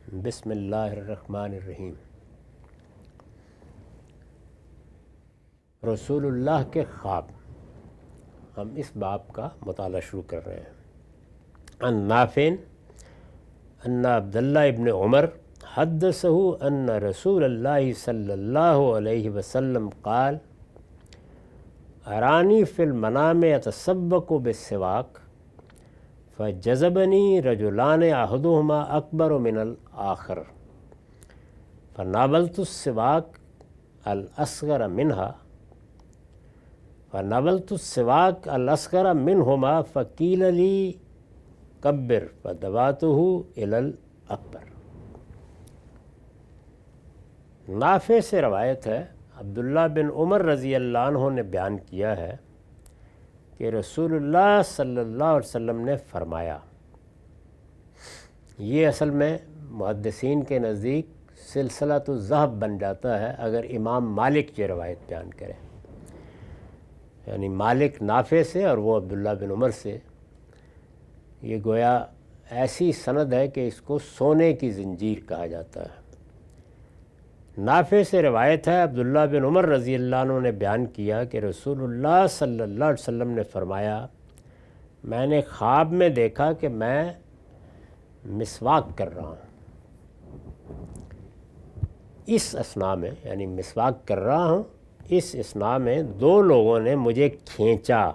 بسم اللہ الرحمن الرحیم۔ رسول اللہ کے خواب، ہم اس باب کا مطالعہ شروع کر رہے ہیں۔ عن نافع ان عبداللہ ابن عمر حدثہ ان رسول اللہ صلی اللہ علیہ وسلم قال ارانی فی المنام اتصبق بالسواک فجذبنی رجلان احدہما اکبر من الآخر فناولت السواک الاصغر منہما فقیل لی کبر فدفعتہ الی الاکبر۔ نافع سے روایت ہے، عبداللہ بن عمر رضی اللہ عنہ نے بیان کیا ہے کہ رسول اللہ صلی اللہ علیہ وسلم نے فرمایا، یہ اصل میں محدثین کے نزدیک سلسلۃ الذہب بن جاتا ہے اگر امام مالک یہ روایت بیان کرے، یعنی مالک نافع سے اور وہ عبداللہ بن عمر سے، یہ گویا ایسی سند ہے کہ اس کو سونے کی زنجیر کہا جاتا ہے۔ نافع سے روایت ہے، عبداللہ بن عمر رضی اللہ عنہ نے بیان کیا کہ رسول اللہ صلی اللہ علیہ وسلم نے فرمایا، میں نے خواب میں دیکھا کہ میں مسواک کر رہا ہوں، اس اثناء میں یعنی مسواک کر رہا ہوں، اس اثناء میں دو لوگوں نے مجھے کھینچا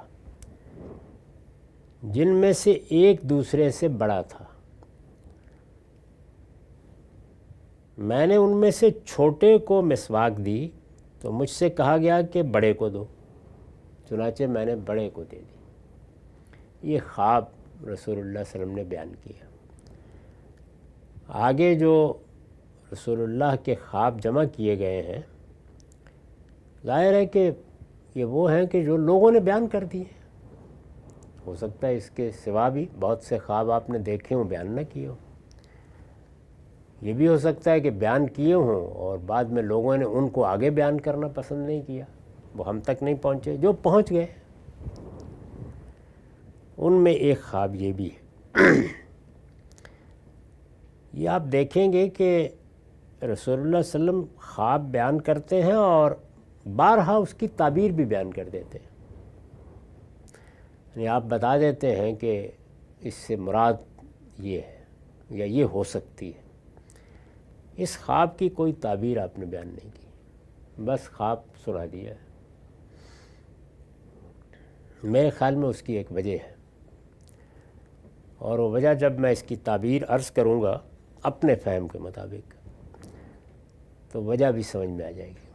جن میں سے ایک دوسرے سے بڑا تھا۔ میں نے ان میں سے چھوٹے کو مسواک دی تو مجھ سے کہا گیا کہ بڑے کو دو، چنانچہ میں نے بڑے کو دے دی۔ یہ خواب رسول اللہ صلی اللہ علیہ وسلم نے بیان کیا۔ آگے جو رسول اللہ کے خواب جمع کیے گئے ہیں، ظاہر ہے کہ یہ وہ ہیں کہ جو لوگوں نے بیان کر دیے۔ ہو سکتا ہے اس کے سوا بھی بہت سے خواب آپ نے دیکھے ہوں، بیان نہ کیے ہوں۔ یہ بھی ہو سکتا ہے کہ بیان کیے ہوں اور بعد میں لوگوں نے ان کو آگے بیان کرنا پسند نہیں کیا، وہ ہم تک نہیں پہنچے، جو پہنچ گئے ان میں ایک خواب یہ بھی ہے۔ یہ آپ دیکھیں گے کہ رسول اللہ صلی اللہ علیہ وسلم خواب بیان کرتے ہیں اور بارہا اس کی تعبیر بھی بیان کر دیتے ہیں، یعنی آپ بتا دیتے ہیں کہ اس سے مراد یہ ہے یا یہ ہو سکتی ہے۔ اس خواب کی کوئی تعبیر آپ نے بیان نہیں کی، بس خواب سنا دیا ہے۔ میرے خیال میں اس کی ایک وجہ ہے، اور وہ وجہ جب میں اس کی تعبیر عرض کروں گا اپنے فہم کے مطابق تو وجہ بھی سمجھ میں آ جائے گی۔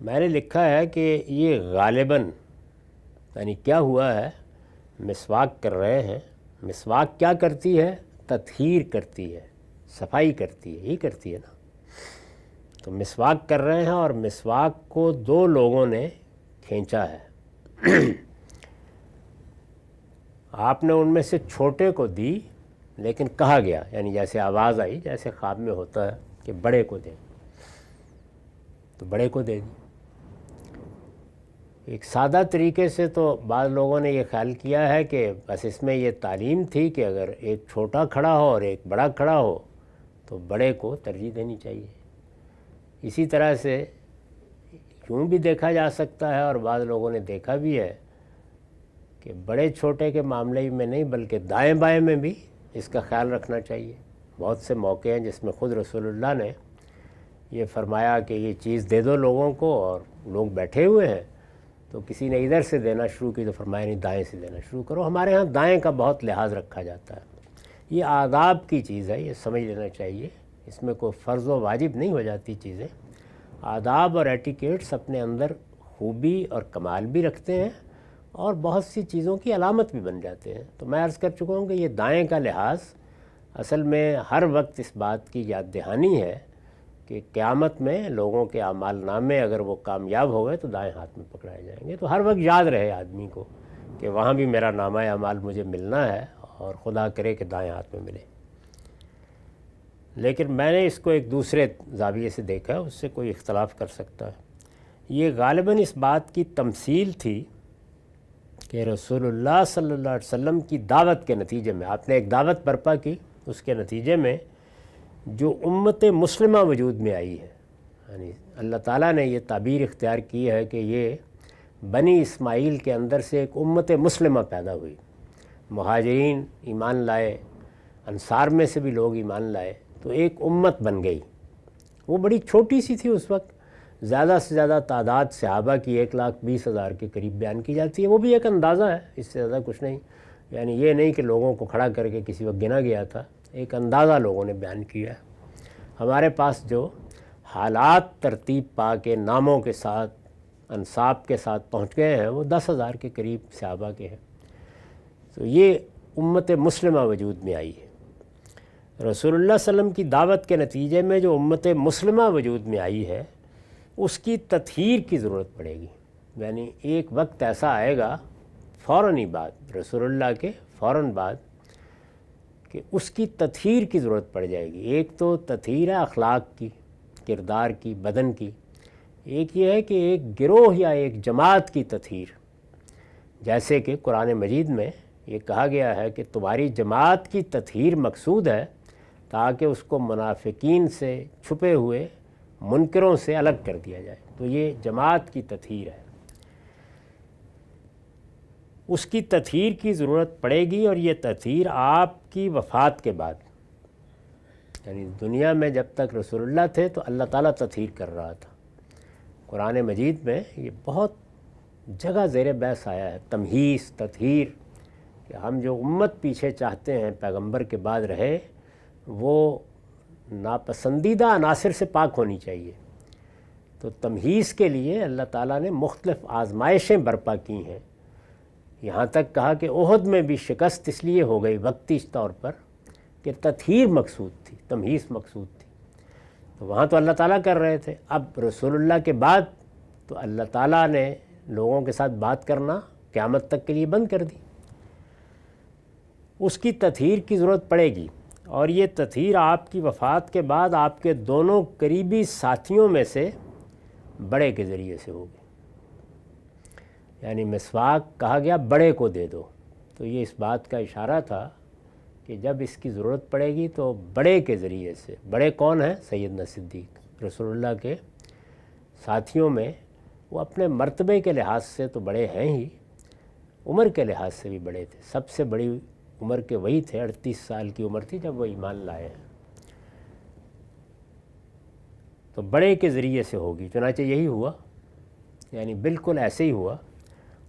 میں نے لکھا ہے کہ یہ غالباً یعنی کیا ہوا ہے، مسواک کر رہے ہیں۔ مسواک کیا کرتی ہے؟ تطہیر کرتی ہے، صفائی کرتی ہے، یہ کرتی ہے نا۔ تو مسواک کر رہے ہیں اور مسواک کو دو لوگوں نے کھینچا ہے۔ آپ نے ان میں سے چھوٹے کو دی، لیکن کہا گیا یعنی جیسے آواز آئی، جیسے خواب میں ہوتا ہے کہ بڑے کو دیں، تو بڑے کو دے دی۔ ایک سادہ طریقے سے تو بعض لوگوں نے یہ خیال کیا ہے کہ بس اس میں یہ تعلیم تھی کہ اگر ایک چھوٹا کھڑا ہو اور ایک بڑا کھڑا ہو تو بڑے کو ترجیح دینی چاہیے۔ اسی طرح سے یوں بھی دیکھا جا سکتا ہے، اور بعض لوگوں نے دیکھا بھی ہے کہ بڑے چھوٹے کے معاملے میں نہیں بلکہ دائیں بائیں میں بھی اس کا خیال رکھنا چاہیے۔ بہت سے موقع ہیں جس میں خود رسول اللہ نے یہ فرمایا کہ یہ چیز دے دو لوگوں کو، اور لوگ بیٹھے ہوئے ہیں تو کسی نے ادھر سے دینا شروع کی تو فرمایا نہیں، دائیں سے دینا شروع کرو۔ ہمارے ہاں دائیں کا بہت لحاظ رکھا جاتا ہے۔ یہ آداب کی چیز ہے، یہ سمجھ لینا چاہیے، اس میں کوئی فرض و واجب نہیں ہو جاتی چیزیں۔ آداب اور ایٹیکیٹس اپنے اندر خوبی اور کمال بھی رکھتے ہیں اور بہت سی چیزوں کی علامت بھی بن جاتے ہیں۔ تو میں عرض کر چکا ہوں کہ یہ دائیں کا لحاظ اصل میں ہر وقت اس بات کی یاد دہانی ہے کہ قیامت میں لوگوں کے اعمال نامے اگر وہ کامیاب ہو گئے تو دائیں ہاتھ میں پکڑائے جائیں گے۔ تو ہر وقت یاد رہے آدمی کو کہ وہاں بھی میرا نامہ اعمال مجھے ملنا ہے، اور خدا کرے کہ دائیں ہاتھ میں ملے۔ لیکن میں نے اس کو ایک دوسرے زاویے سے دیکھا، اس سے کوئی اختلاف کر سکتا ہے۔ یہ غالباً اس بات کی تمثیل تھی کہ رسول اللہ صلی اللہ علیہ وسلم کی دعوت کے نتیجے میں، آپ نے ایک دعوت برپا کی، اس کے نتیجے میں جو امت مسلمہ وجود میں آئی ہے، یعنی اللہ تعالیٰ نے یہ تعبیر اختیار کی ہے کہ یہ بنی اسماعیل کے اندر سے ایک امت مسلمہ پیدا ہوئی، مہاجرین ایمان لائے، انصار میں سے بھی لوگ ایمان لائے، تو ایک امت بن گئی۔ وہ بڑی چھوٹی سی تھی اس وقت، زیادہ سے زیادہ تعداد صحابہ کی 1,20,000 کے قریب بیان کی جاتی ہے، وہ بھی ایک اندازہ ہے، اس سے زیادہ کچھ نہیں، یعنی یہ نہیں کہ لوگوں کو کھڑا کر کے کسی وقت گنا گیا تھا، ایک اندازہ لوگوں نے بیان کیا ہے۔ ہمارے پاس جو حالات ترتیب پا کے ناموں کے ساتھ انصاب کے ساتھ پہنچ گئے ہیں وہ 10,000 کے قریب صحابہ کے ہیں۔ تو یہ امت مسلمہ وجود میں آئی ہے۔ رسول اللہ صلی اللہ علیہ وسلم کی دعوت کے نتیجے میں جو امت مسلمہ وجود میں آئی ہے اس کی تطہیر کی ضرورت پڑے گی، یعنی ایک وقت ایسا آئے گا فوراً ہی بعد، رسول اللہ کے فوراً بعد، کہ اس کی تطہیر کی ضرورت پڑ جائے گی۔ ایک تو تطہیر ہے اخلاق کی، کردار کی، بدن کی، ایک یہ ہے کہ ایک گروہ یا ایک جماعت کی تطہیر، جیسے کہ قرآن مجید میں یہ کہا گیا ہے کہ تمہاری جماعت کی تطہیر مقصود ہے تاکہ اس کو منافقین سے، چھپے ہوئے منکروں سے الگ کر دیا جائے، تو یہ جماعت کی تطہیر ہے، اس کی تطہیر کی ضرورت پڑے گی، اور یہ تطہیر آپ کی وفات کے بعد، یعنی دنیا میں جب تک رسول اللہ تھے تو اللہ تعالیٰ تطہیر کر رہا تھا۔ قرآن مجید میں یہ بہت جگہ زیر بحث آیا ہے، تمہیس، تطہیر، کہ ہم جو امت پیچھے چاہتے ہیں پیغمبر کے بعد رہے وہ ناپسندیدہ عناصر سے پاک ہونی چاہیے۔ تو تمہیس کے لیے اللہ تعالیٰ نے مختلف آزمائشیں برپا کی ہیں، یہاں تک کہا کہ احد میں بھی شکست اس لیے ہو گئی وقتی طور پر کہ تطہیر مقصود تھی، تمہیس مقصود تھی، تو وہاں تو اللہ تعالیٰ کر رہے تھے۔ اب رسول اللہ کے بعد تو اللہ تعالیٰ نے لوگوں کے ساتھ بات کرنا قیامت تک کے لیے بند کر دی، اس کی تطہیر کی ضرورت پڑے گی، اور یہ تطہیر آپ کی وفات کے بعد آپ کے دونوں قریبی ساتھیوں میں سے بڑے کے ذریعے سے ہوگی، یعنی مسواک کہا گیا بڑے کو دے دو، تو یہ اس بات کا اشارہ تھا کہ جب اس کی ضرورت پڑے گی تو بڑے کے ذریعے سے۔ بڑے کون ہیں؟ سیدنا صدیق، رسول اللہ کے ساتھیوں میں وہ اپنے مرتبے کے لحاظ سے تو بڑے ہیں ہی، عمر کے لحاظ سے بھی بڑے تھے، سب سے بڑی عمر کے وہی تھے، 38 سال کی عمر تھی جب وہ ایمان لائے ہیں، تو بڑے کے ذریعے سے ہوگی، چنانچہ یہی ہوا، یعنی بالکل ایسے ہی ہوا۔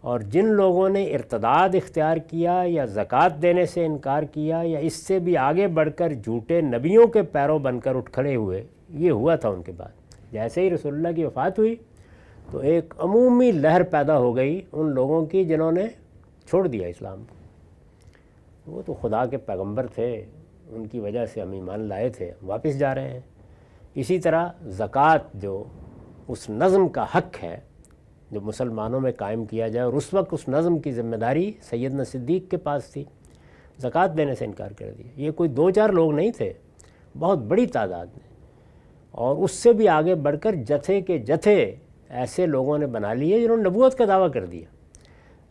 اور جن لوگوں نے ارتداد اختیار کیا یا زکوٰۃ دینے سے انکار کیا یا اس سے بھی آگے بڑھ کر جھوٹے نبیوں کے پیروں بن کر اٹھ کھڑے ہوئے، یہ ہوا تھا ان کے بعد۔ جیسے ہی رسول اللہ کی وفات ہوئی تو ایک عمومی لہر پیدا ہو گئی ان لوگوں کی جنہوں نے چھوڑ دیا اسلام کو، وہ تو خدا کے پیغمبر تھے، ان کی وجہ سے ہم ایمان لائے تھے، واپس جا رہے ہیں۔ اسی طرح زکوٰۃ جو اس نظم کا حق ہے جو مسلمانوں میں قائم کیا جائے، اور اس وقت اس نظم کی ذمہ داری سیدنا صدیق کے پاس تھی، زکوٰۃ دینے سے انکار کر دیا۔ یہ کوئی 2-4 لوگ نہیں تھے، بہت بڑی تعداد میں، اور اس سے بھی آگے بڑھ کر جتھے کے جتھے ایسے لوگوں نے بنا لیے جنہوں نے نبوت کا دعویٰ کر دیا،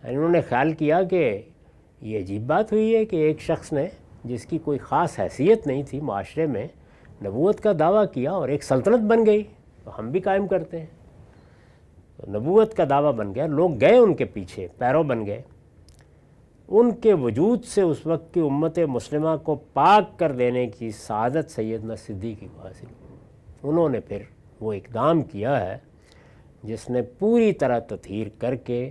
یعنی انہوں نے خیال کیا کہ یہ عجیب بات ہوئی ہے کہ ایک شخص نے جس کی کوئی خاص حیثیت نہیں تھی معاشرے میں نبوت کا دعویٰ کیا اور ایک سلطنت بن گئی، تو ہم بھی قائم کرتے ہیں۔ نبوت کا دعویٰ بن گیا، لوگ گئے ان کے پیچھے، پیرو بن گئے، ان کے وجود سے اس وقت کی امت مسلمہ کو پاک کر دینے کی سعادت سیدنا صدیق کو حاصل ہوئی۔ انہوں نے پھر وہ اقدام کیا ہے جس نے پوری طرح تطہیر کر کے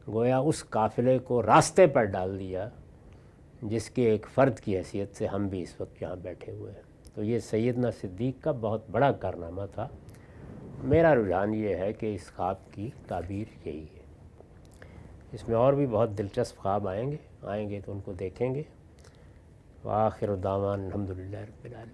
گویا اس قافلے کو راستے پر ڈال دیا جس کے ایک فرد کی حیثیت سے ہم بھی اس وقت یہاں بیٹھے ہوئے ہیں۔ تو یہ سیدنا صدیق کا بہت بڑا کارنامہ تھا۔ میرا رجحان یہ ہے کہ اس خواب کی تعبیر یہی ہے۔ اس میں اور بھی بہت دلچسپ خواب آئیں گے تو ان کو دیکھیں گے۔ وآخر دعوانا الحمدللہ رب العالمین۔